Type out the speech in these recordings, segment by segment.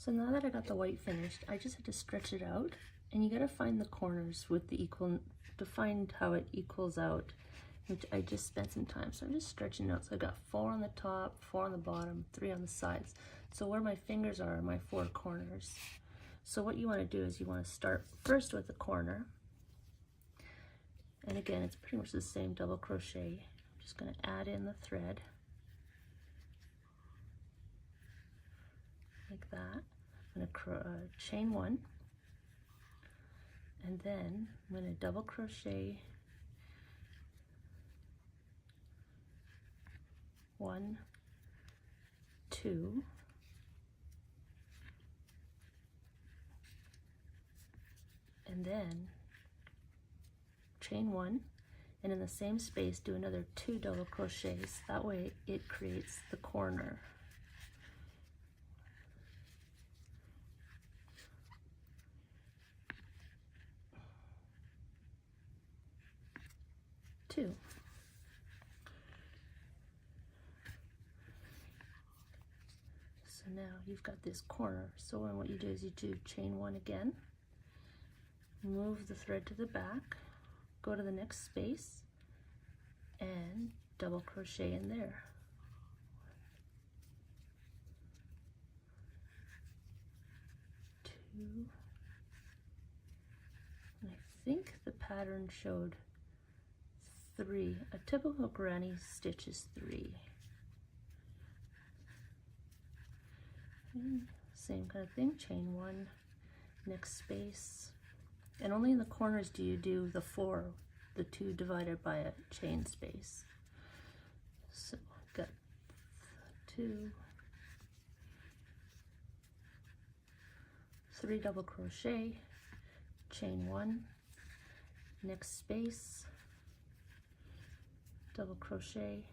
So now that I got the white finished, I just had to stretch it out, and you gotta find the corners with the equal, to find how it equals out, which I just spent some time. So I'm just stretching out. So I got 4 on the top, 4 on the bottom, 3 on the sides. So where my fingers are my 4 corners. So what you wanna do is you wanna start first with the corner. And again, it's pretty much the same double crochet. I'm just gonna add in the thread. Like that. I'm going to chain 1, and then I'm going to double crochet 1, 2, and then chain 1, and in the same space do another 2 double crochets. That way it creates the corner. 2. So now you've got this corner. So what you do is you do chain 1 again, move the thread to the back, go to the next space, and double crochet in there. 2. And I think the pattern showed 3. A typical granny stitch is 3. And same kind of thing, chain 1, next space. And only in the corners do you do the 4, the 2 divided by a chain space. So I've got 2, 3 double crochet, chain 1, next space, double crochet,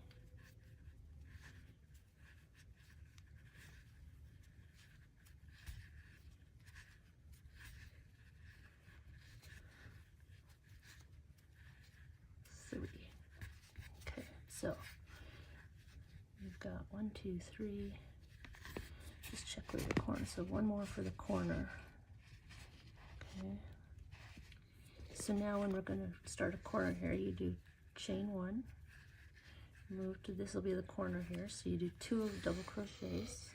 okay, so we've got 1, 2, 3, just check where the corner, so 1 more for the corner. Okay, so now when we're going to start a corner here, you do chain 1, move to, this will be the corner here, so you do 2 double crochets,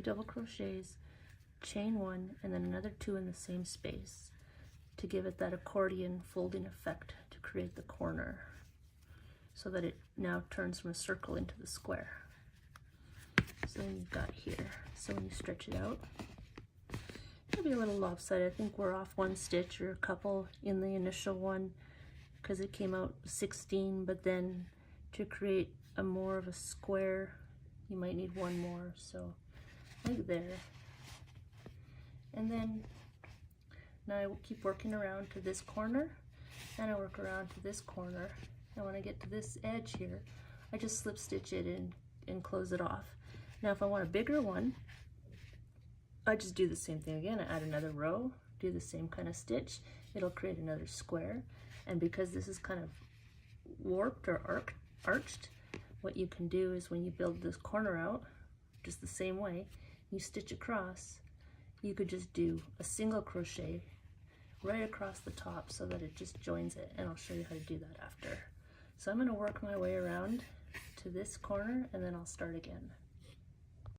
double crochets, chain 1, and then another 2 in the same space to give it that accordion folding effect to create the corner, so that it now turns from a circle into the square. So then you've got here, so when you stretch it out, it'll be a little lopsided. I think we're off 1 stitch or a couple in the initial one because it came out 16, but then to create a more of a square you might need 1 more, so like there. And then now I keep working around to this corner, and I work around to this corner, and when I get to this edge here, I just slip stitch it in and close it off. Now if I want a bigger one, I just do the same thing again. I add another row, do the same kind of stitch, it'll create another square. And because this is kind of warped or arched, what you can do is when you build this corner out, just the same way, you stitch across, you could just do a single crochet right across the top so that it just joins it, and I'll show you how to do that after. So I'm going to work my way around to this corner and then I'll start again.